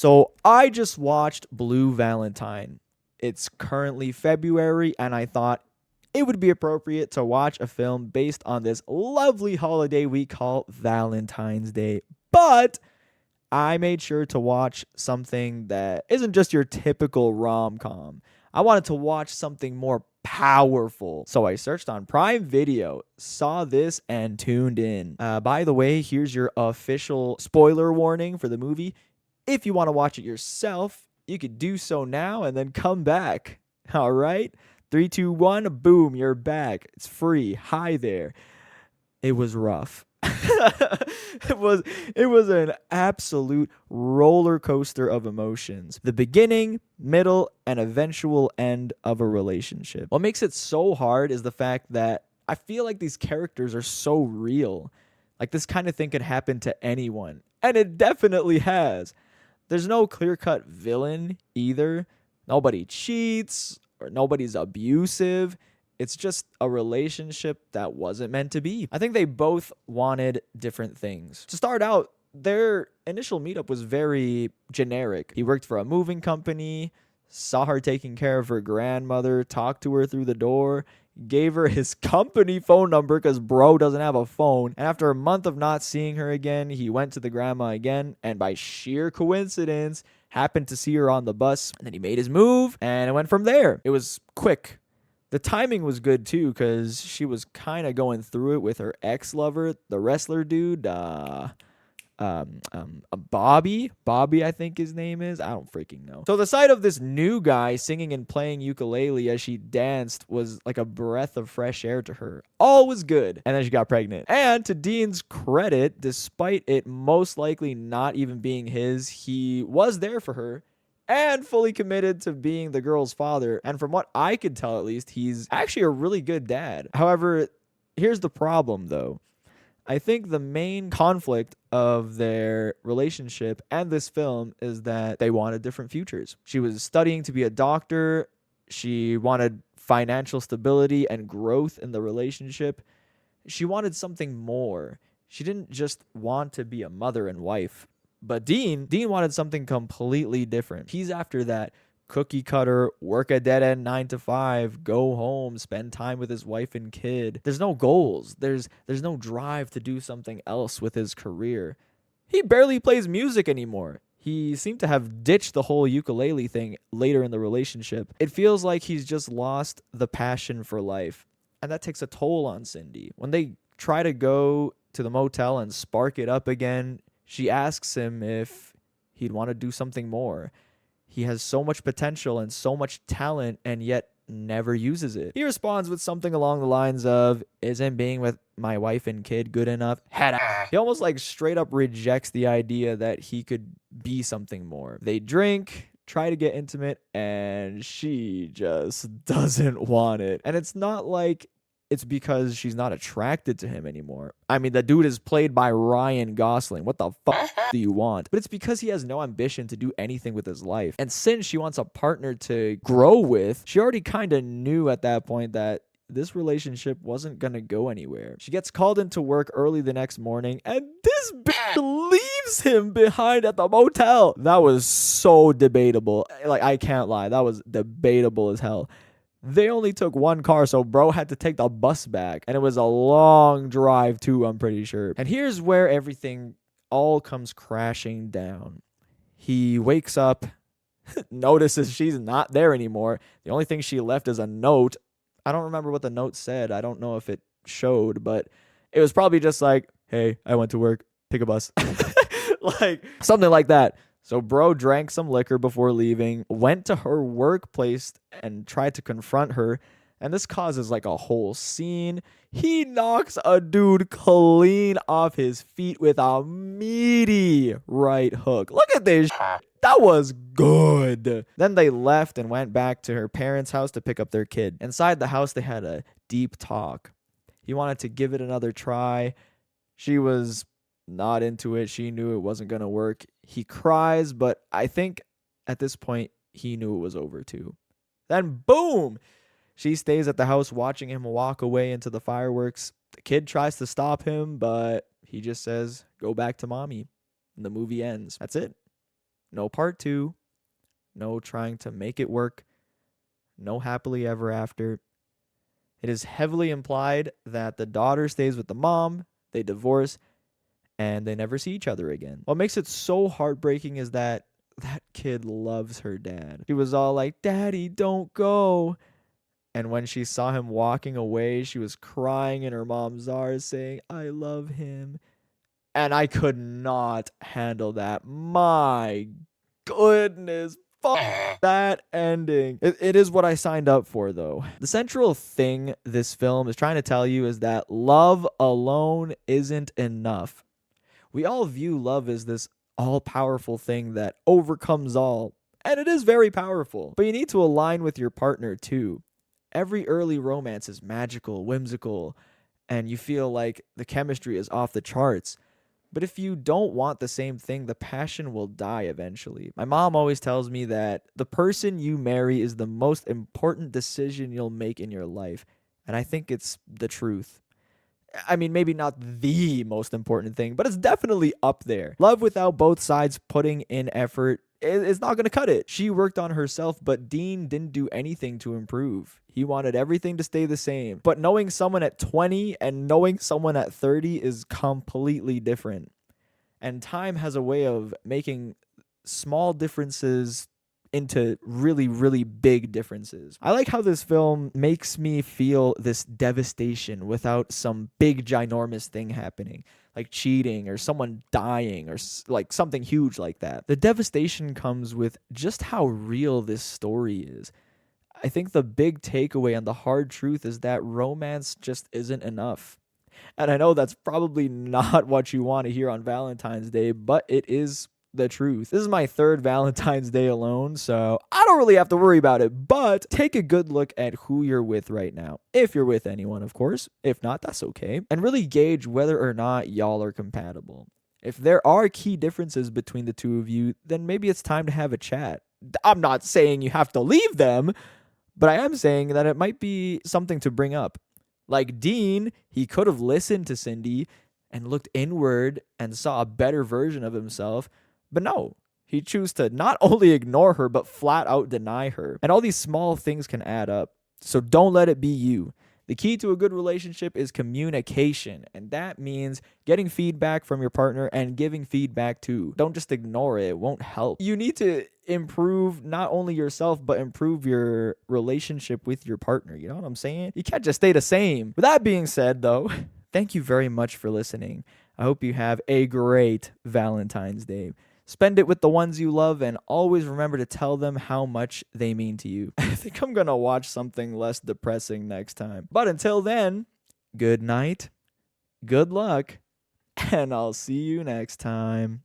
So I just watched Blue Valentine. It's currently February, and I thought it would be appropriate to watch a film based on this lovely holiday we call Valentine's Day. But I made sure to watch something that isn't just your typical rom-com. I wanted to watch something more powerful. So I searched on Prime Video, saw this, and tuned in. By the way, here's your official spoiler warning for the movie. If you want to watch it yourself, you could do so now and then come back. All right? 3, 2, 1, boom, you're back. It's free. Hi there. It was rough. it was an absolute roller coaster of emotions. The beginning, middle, and eventual end of a relationship. What makes it so hard is the fact that I feel like these characters are so real. Like this kind of thing could happen to anyone. And it definitely has. There's no clear-cut villain either. Nobody cheats or nobody's abusive. It's just a relationship that wasn't meant to be. I think they both wanted different things. To start out, their initial meetup was very generic. He worked for a moving company, saw her taking care of her grandmother, talked to her through the door, gave her his company phone number because bro doesn't have a phone. And after a month of not seeing her again, he went to the grandma again, and by sheer coincidence, happened to see her on the bus. And then he made his move, and it went from there. It was quick. The timing was good too, because she was kind of going through it with her ex-lover, the wrestler dude, Bobby, I think his name is. I don't freaking know. So the sight of this new guy singing and playing ukulele as she danced was like a breath of fresh air to her. All was good. And then she got pregnant. And to Dean's credit, despite it most likely not even being his, he was there for her and fully committed to being the girl's father. And from what I could tell, at least, he's actually a really good dad. However, here's the problem, though. I think the main conflict of their relationship and this film is that they wanted different futures. She was studying to be a doctor. She wanted financial stability and growth in the relationship. She wanted something more. She didn't just want to be a mother and wife. But Dean wanted something completely different. He's after that cookie cutter, work a dead end 9 to 5, go home, spend time with his wife and kid. There's no goals. There's no drive to do something else with his career. He barely plays music anymore. He seemed to have ditched the whole ukulele thing later in the relationship. It feels like he's just lost the passion for life. And that takes a toll on Cindy. When they try to go to the motel and spark it up again, she asks him if he'd want to do something more. He has so much potential and so much talent and yet never uses it. He responds with something along the lines of, "Isn't being with my wife and kid good enough?" He almost like straight up rejects the idea that he could be something more. They drink, try to get intimate, and she just doesn't want it. And it's not like it's because she's not attracted to him anymore. I mean, the dude is played by Ryan Gosling. What the fuck do you want? But it's because he has no ambition to do anything with his life. And since she wants a partner to grow with, she already kind of knew at that point that this relationship wasn't going to go anywhere. She gets called into work early the next morning, and this bitch leaves him behind at the motel. That was so debatable. Like, I can't lie. That was debatable as hell. They only took one car, so bro had to take the bus back. And it was a long drive too, I'm pretty sure. And here's where everything all comes crashing down. He wakes up, notices she's not there anymore. The only thing she left is a note. I don't remember what the note said. I don't know if it showed, but it was probably just like, "Hey, I went to work, pick a bus." Like something like that. So bro drank some liquor before leaving, went to her workplace and tried to confront her. And this causes like a whole scene. He knocks a dude clean off his feet with a meaty right hook. Look at this. That was good. Then they left and went back to her parents' house to pick up their kid. Inside the house, they had a deep talk. He wanted to give it another try. She was not into it. She knew it wasn't going to work. He cries, but I think at this point, he knew it was over too. Then boom! She stays at the house watching him walk away into the fireworks. The kid tries to stop him, but he just says, "Go back to mommy." And the movie ends. That's it. No part 2. No trying to make it work. No happily ever after. It is heavily implied that the daughter stays with the mom, they divorce, and they never see each other again. What makes it so heartbreaking is that kid loves her dad. She was all like, "Daddy, don't go." And when she saw him walking away, she was crying in her mom's arms saying, "I love him." And I could not handle that. My goodness. Fuck that ending. It is what I signed up for, though. The central thing this film is trying to tell you is that love alone isn't enough. We all view love as this all-powerful thing that overcomes all. And it is very powerful. But you need to align with your partner, too. Every early romance is magical, whimsical, and you feel like the chemistry is off the charts. But if you don't want the same thing, the passion will die eventually. My mom always tells me that the person you marry is the most important decision you'll make in your life. And I think it's the truth. I mean, maybe not the most important thing, but it's definitely up there. Love without both sides putting in effort is not going to cut it. She worked on herself, but Dean didn't do anything to improve. He wanted everything to stay the same. But knowing someone at 20 and knowing someone at 30 is completely different. And time has a way of making small differences into really, really big differences. I like how this film makes me feel this devastation without some big ginormous thing happening, like cheating or someone dying or like something huge like that. The devastation comes with just how real this story is. I think the big takeaway and the hard truth is that romance just isn't enough. And I know that's probably not what you want to hear on Valentine's Day, but it is the truth. This is my 3rd Valentine's Day alone, so I don't really have to worry about it, but take a good look at who you're with right now. If you're with anyone, of course. If not, that's okay. And really gauge whether or not y'all are compatible. If there are key differences between the two of you, then maybe it's time to have a chat. I'm not saying you have to leave them, but I am saying that it might be something to bring up. Like Dean, he could have listened to Cindy and looked inward and saw a better version of himself. But no, he chose to not only ignore her, but flat out deny her. And all these small things can add up. So don't let it be you. The key to a good relationship is communication. And that means getting feedback from your partner and giving feedback too. Don't just ignore it. It won't help. You need to improve not only yourself, but improve your relationship with your partner. You know what I'm saying? You can't just stay the same. With that being said, though, thank you very much for listening. I hope you have a great Valentine's Day. Spend it with the ones you love and always remember to tell them how much they mean to you. I think I'm going to watch something less depressing next time. But until then, good night, good luck, and I'll see you next time.